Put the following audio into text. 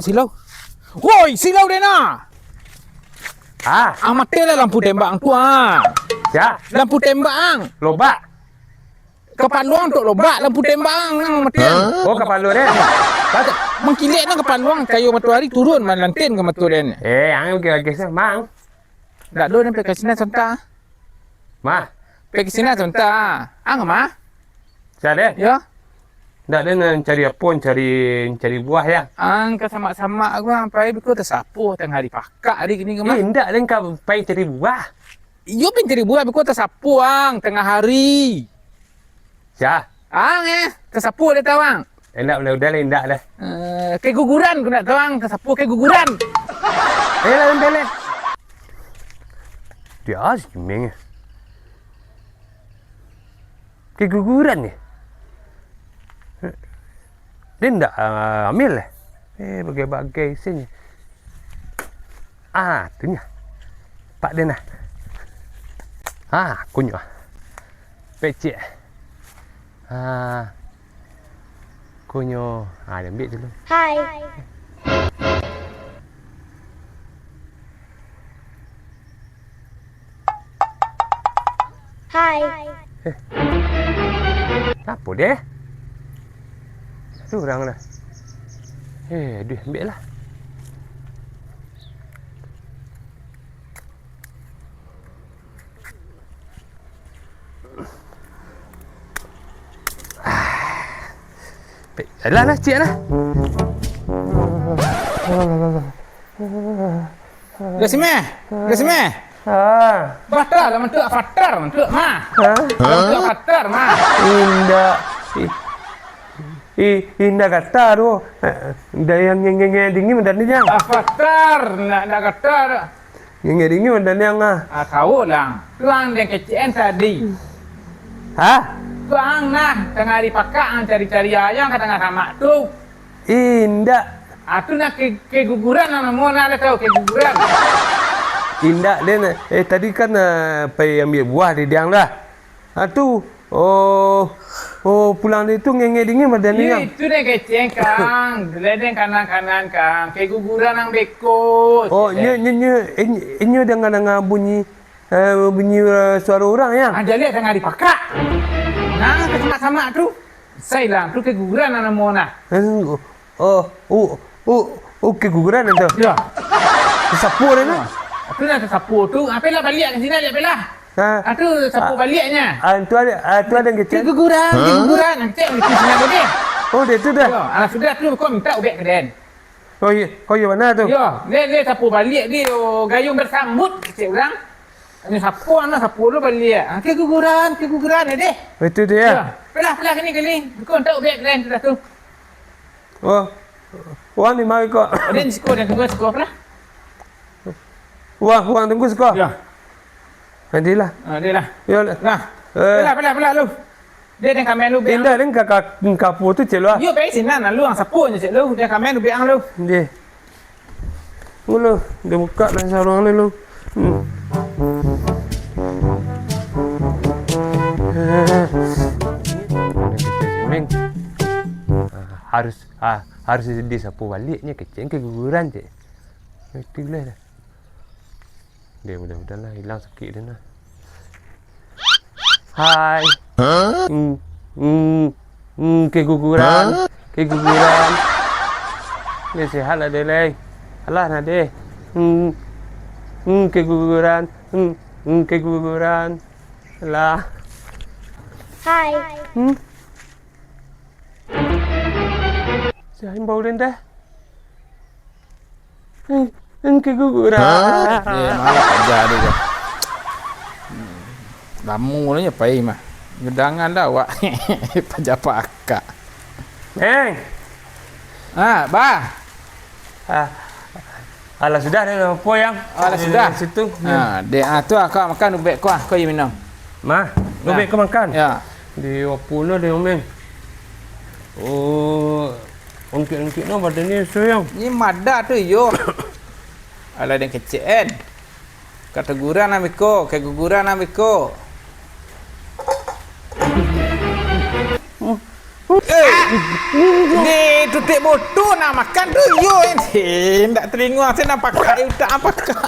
silau. Woi, silau dia nak. Mati lah lampu tembak tu Ya, Lampu tembak lobak. Kapal luang untuk lobak lampu tembak mati. Oh, kapal lu deh. Mengkilik nak kapal luang kayu matahari turun lantin ke matahari. Yang lagi sih, mang. Tak ada nak pergi sini sebentar. Mah, Pergi sini sebentar. Mah? saya deh. Ya. Tak ada nak cari apa, cari buah ya. Ke sama-sama gua sampai biku tersapu tengah hari pakak hari gini ke mah. Tak ada kau pergi cari buah. Yo pin cari buah biku tersapu tengah hari. Ya. Tersapu dia tahu Endak boleh udah lah, endak dah. Kayak guguran aku nak tahu tersapu kayak guguran. Lah beli. Dia asyik meng. Keguguran ni. Dia enggak ambil lah. Bagai-bagai sini. Tu nya. Pak dia nah. Kunyuk. Pecik. Kunyuk. Dia ambil dulu. Hai. Hai. Apa dia? Tu orang lah. Dia ambil lah. Alah lah, cik lah. Dah sini. Batal lah mentuk fatar mentuk mah. Mentuk fatar mah. Indah kata tu. Dah yang dingin mendan ni yang. Fatar nak kata. Yang dingin mendan yang Tahu lah. Tuang yang kecian tadi. Tuang nah tengah hari pakak cari-cari ayam kat tengah tamak tu. Indah. Tu nak keguguran nak mau nak tahu keguguran. Indah dia tadi kan pergi ambil buah di diang dah. Tu pulang dia tu ngenge dingin badan dia. Itu dia keceng kang. Ledeng kanan-kanan kang. Keguguran ang bekos. Ini dengan bunyi suara orang ya. Ada lihat tengah dipakak. Nah, sama-sama tu. Saya lah, tu keguguran anak mau nak. Keguguran itu. Ya. Sapu dia tu. Aku nak sapu tu. Apa lah balik ke sini lihat belah. Itu sapu baliknya. Tu ada yang kecil. Keguguran. Cek itu sini boleh. Dia tu dah. Ya, sudah tu kau minta ubek ke den. Kau mana tu? Ya, dia sapu balik dia gayung bersambut cek orang. Ini sapu lu balik. Keguguran deh. Itu dia. Pelah kini. Kau minta ubek ke den sudah tu. Wang ni mari kau. Den sekolah dan tunggu sekolah pelah. Wang tunggu sekolah. Ya. Nantilah. Dia lah. Ya. Nah. Pelah lu. Dia dengan kamen lu beang. Indah dengan kapu tu celo. Yo pergi sini lu ang sapu je cek lu. Dia kamen lu beang lu. Dia. Mula dia buka dan sarung ni lu. Harus disapu baliknya kecil keguguran je. Itulah dah. Dia mudah-mudahan hilang sakit dia nah. Hai. Keguguran. Dia sihat lah dia leh. Alah nak dia. Keguguran. Alah. Hai. Saya bau dia dah. Keguguran. Malah kerja dia. Lamu ni apa mah. Gedangan dah awak. Pajak pakak. Bah. Alah sudah dah apa yang? Alah sudah. Situ. Dia tu akak makan ubek kau je minum. Mah, ubek kau makan? Ya. Di wapuna dia omeng. Ongkit-ongkit no badan ni sayang. Ni madak tu yo. Alah dia kecil kan. Keguguran amiko. Ni tutik botol nak makan tuyul ni. Tak telinga saya nak pakai utak apa kak.